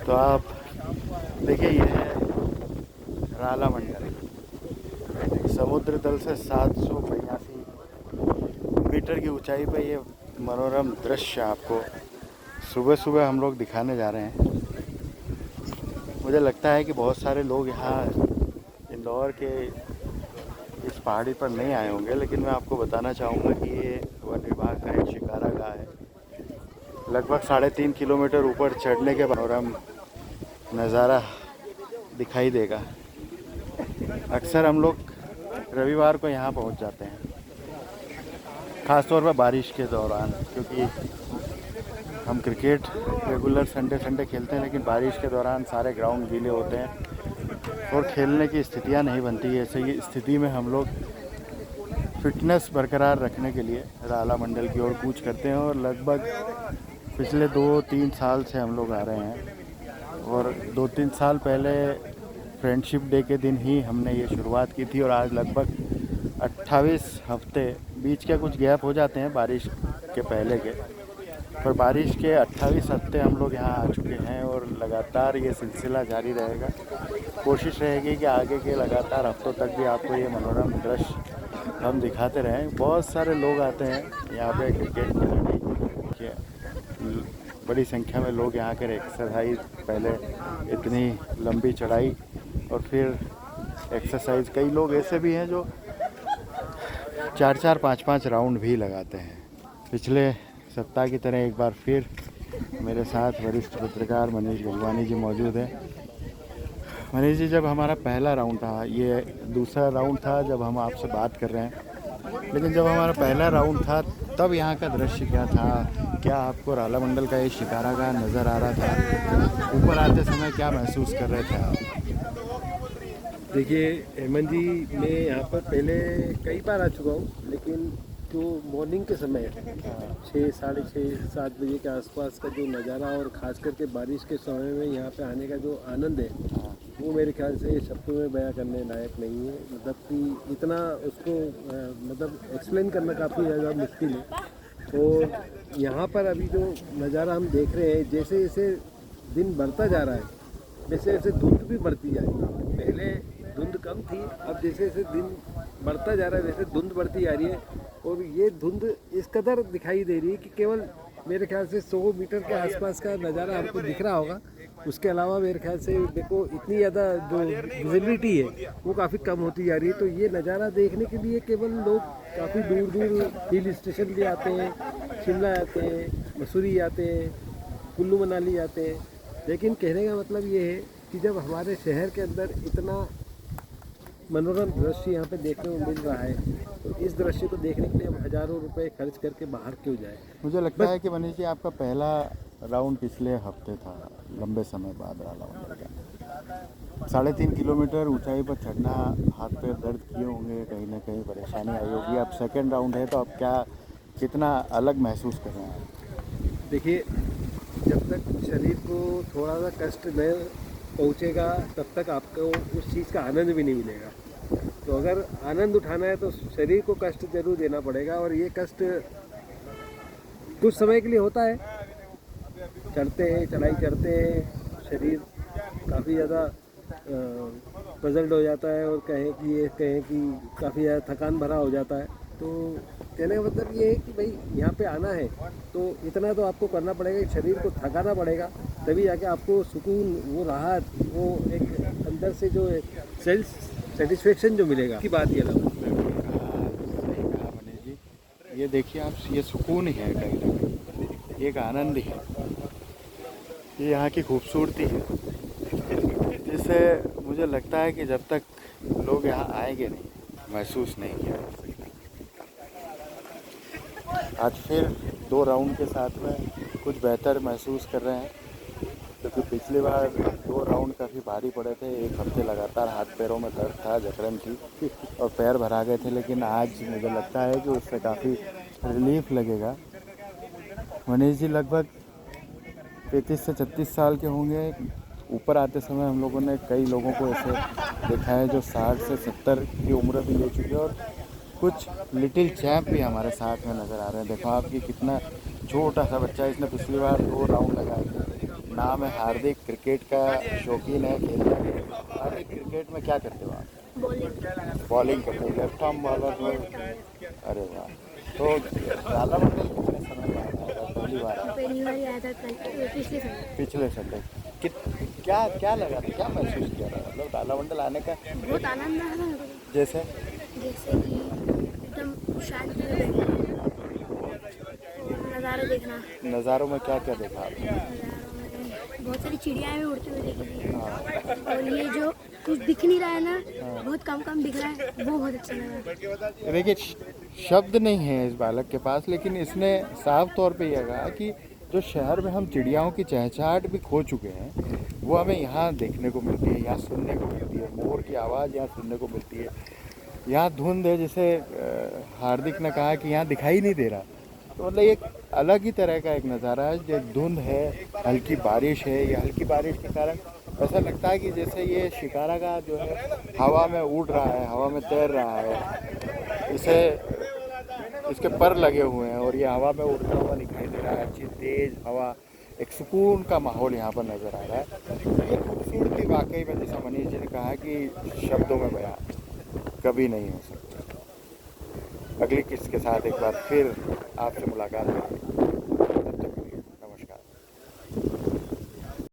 तो आप देखिए, ये है राला मंडल। समुद्र तल से 782 मीटर की ऊंचाई पर ये मनोरम दृश्य आपको सुबह सुबह हम लोग दिखाने जा रहे हैं। मुझे लगता है कि बहुत सारे लोग यहाँ इंदौर के इस पहाड़ी पर नहीं आए होंगे, लेकिन मैं आपको बताना चाहूँगा कि ये वन विभाग का एक शिकारागाह है। लगभग 3.5 किलोमीटर ऊपर चढ़ने के मनोरम नज़ारा दिखाई देगा। अक्सर हम लोग रविवार को यहाँ पहुँच जाते हैं, ख़ास तौर पर बारिश के दौरान, क्योंकि हम क्रिकेट रेगुलर संडे खेलते हैं, लेकिन बारिश के दौरान सारे ग्राउंड गीले होते हैं और खेलने की स्थितियाँ नहीं बनती। ऐसे ही स्थिति में हम लोग फिटनेस बरकरार रखने के लिए राला मंडल की ओर कूच करते हैं और लगभग पिछले 2-3 साल से हम लोग आ रहे हैं। और 2-3 साल पहले फ्रेंडशिप डे के दिन ही हमने ये शुरुआत की थी और आज लगभग 28 हफ्ते, बीच के कुछ गैप हो जाते हैं बारिश के पहले के, पर बारिश के 28 हफ्ते हम लोग यहाँ आ चुके हैं और लगातार ये सिलसिला जारी रहेगा। कोशिश रहेगी कि आगे के लगातार हफ्तों तक भी आपको ये मनोरम दृश्य हम दिखाते रहें। बहुत सारे लोग आते हैं यहाँ पे क्रिकेट खेलने के, बड़ी संख्या में लोग यहाँ के एक्सरसाइज, पहले इतनी लंबी चढ़ाई और फिर एक्सरसाइज। कई लोग ऐसे भी हैं जो 4-4, 5-5 राउंड भी लगाते हैं। पिछले सप्ताह की तरह एक बार फिर मेरे साथ वरिष्ठ पत्रकार मनीष गंगवानी जी मौजूद हैं। मनीष जी, जब हमारा पहला राउंड था, ये दूसरा राउंड था जब हम आपसे बात कर रहे हैं, लेकिन जब हमारा पहला राउंड था तब यहाँ का दृश्य क्या था? क्या आपको राला मंडल का ये शिकारागाह नज़र आ रहा था? ऊपर आते समय क्या महसूस कर रहे थे आप? देखिए हेमंत जी, मैं यहाँ पर पहले कई बार आ चुका हूँ, लेकिन जो मॉर्निंग के समय 6, साढ़े 6, 7 बजे के आसपास का जो नज़ारा और ख़ास करके बारिश के समय में यहाँ पे आने का जो आनंद है, वो मेरे ख्याल से शब्दों में बयां करने लायक नहीं है। मतलब कि इतना उसको मतलब एक्सप्लेन करना काफ़ी ज़्यादा मुश्किल है। और यहाँ पर अभी जो नज़ारा हम देख रहे हैं, जैसे जैसे दिन बढ़ता जा रहा है वैसे वैसे धुंध भी बढ़ती जा रही है। पहले धुंध कम थी, अब जैसे जैसे दिन बढ़ता जा रहा है वैसे धुंध बढ़ती जा रही है। और ये धुंध इस कदर दिखाई दे रही है कि केवल मेरे ख्याल से 100 मीटर के आसपास का नज़ारा आपको दिख रहा होगा। उसके अलावा मेरे ख्याल से देखो इतनी ज़्यादा जो विजिबिलिटी है वो काफ़ी कम होती जा रही है। तो ये नज़ारा देखने के लिए केवल लोग काफ़ी दूर दूर हिल स्टेशन भी आते हैं, शिमला आते हैं, मसूरी आते हैं, कुल्लू मनाली आते हैं। लेकिन कहने का मतलब ये है कि जब हमारे शहर के अंदर इतना मनोरम दृश्य यहाँ पे देखने को मिल रहा है, तो इस दृश्य को देखने के लिए हम हज़ारों रुपए खर्च करके बाहर क्यों जाए? मुझे लगता है कि मनीष जी, आपका पहला राउंड पिछले हफ्ते था, लंबे समय बाद राला मंडल का। 3.5 किलोमीटर ऊंचाई पर चढ़ना, हाथ पैर दर्द किए होंगे, कहीं ना कहीं परेशानी आई होगी। अब सेकंड राउंड है, तो अब क्या, कितना अलग महसूस कर रहे हैं? देखिए, जब तक शरीर को थोड़ा सा कष्ट न पहुँचेगा तब तक आपको उस चीज़ का आनंद भी नहीं मिलेगा। तो अगर आनंद उठाना है तो शरीर को कष्ट जरूर देना पड़ेगा, और ये कष्ट कुछ समय के लिए होता है। चढ़ते हैं, चढ़ाई करते हैं, शरीर काफ़ी ज़्यादा पजल्ड हो जाता है और कहें कि काफ़ी ज़्यादा थकान भरा हो जाता है। तो कहने का मतलब ये है कि भाई यहाँ पे आना है तो इतना तो आपको करना पड़ेगा कि शरीर को थकाना पड़ेगा, तभी जाके आपको सुकून, वो राहत, वो एक अंदर से जो सेल्फ सेटिस्फेक्शन जो मिलेगा की बात ये लगा। सही कहा मनीष जी। ये देखिए आप, ये सुकून ही है, कहीं ना कहीं एक आनंद ही है, ये यहाँ की खूबसूरती है, जिससे मुझे लगता है कि जब तक लोग यहाँ आएंगे नहीं, महसूस नहीं किया जा सकता। आज फिर 2 राउंड के साथ में कुछ बेहतर महसूस कर रहे हैं, क्योंकि पिछली बार 2 राउंड काफ़ी भारी पड़े थे। 1 हफ्ते लगातार हाथ पैरों में दर्द था, जकड़न थी और पैर भरा गए थे, लेकिन आज मुझे लगता है कि उससे काफ़ी रिलीफ लगेगा। मनीष जी लगभग 33 से 36 साल के होंगे। ऊपर आते समय हम लोगों ने कई लोगों को ऐसे देखा है जो 60 से 70 की उम्र भी ले चुके हैं, और कुछ लिटिल चैम्प भी हमारे साथ में नज़र आ रहे हैं। देखो आप, ये कितना छोटा सा बच्चा, इसने पिछली बार 2 राउंड लगाए। नाम है हार्दिक, क्रिकेट का शौकीन है, खेलता है। हार्दिक, क्रिकेट में क्या करते हो आप? बॉलिंग करते हो, लेफ्ट आर्म बॉलर हो? अरे वाह। तो तालामंडल कितने समय बाद आया था? पहली बार आया? पहली बार आया था कल पिछले समय। पिछले संडे। क्या क्या लगा था, क्या महसूस किया था, मतलब तालामंडल आने का? बहुत आनंद आया था मेरे को। जैसे जैसे कि एकदम शांति में बैठना और नज़ारे देखना। नज़ारों में क्या क्या देखा आपने? नज़ारों में बहुत सारी चिड़ियाँ भी उड़ती हुई देखी थी। हाँ। और ये जो कुछ दिख नहीं रहा है ना, बहुत कम कम दिख रहा है, वो बहुत अच्छा लगा। देखिए, शब्द नहीं है इस बालक के पास, लेकिन इसने साफ तौर पे यह कहा कि जो शहर में हम चिड़ियाओं की चहचहाट भी खो चुके हैं, वो हमें यहाँ देखने को मिलती है, यहाँ सुनने को मिलती है। मोर की आवाज़ यहाँ सुनने को मिलती है। यहाँ धुंध है, जैसे हार्दिक ने कहा कि यहाँ दिखाई नहीं दे रहा। तो मतलब एक अलग ही तरह का एक नज़ारा है। जो धुंध है, हल्की बारिश है, ये हल्की बारिश के कारण ऐसा लगता है कि जैसे ये शिकारा का जो है हवा में उड़ रहा है, हवा में तैर रहा है। इसे इसके पर लगे हुए हैं और ये हवा में उड़ता हुआ दिखाई दे रहा है। अच्छी तेज़ हवा, एक सुकून का माहौल यहाँ पर नज़र आ रहा है। ये खूबसूरती वाकई में, जैसा मनीष जी ने कहा कि शब्दों में बयान कभी नहीं हो सकता। अगली किस्त के साथ एक बार फिर आपसे मुलाकात होगी।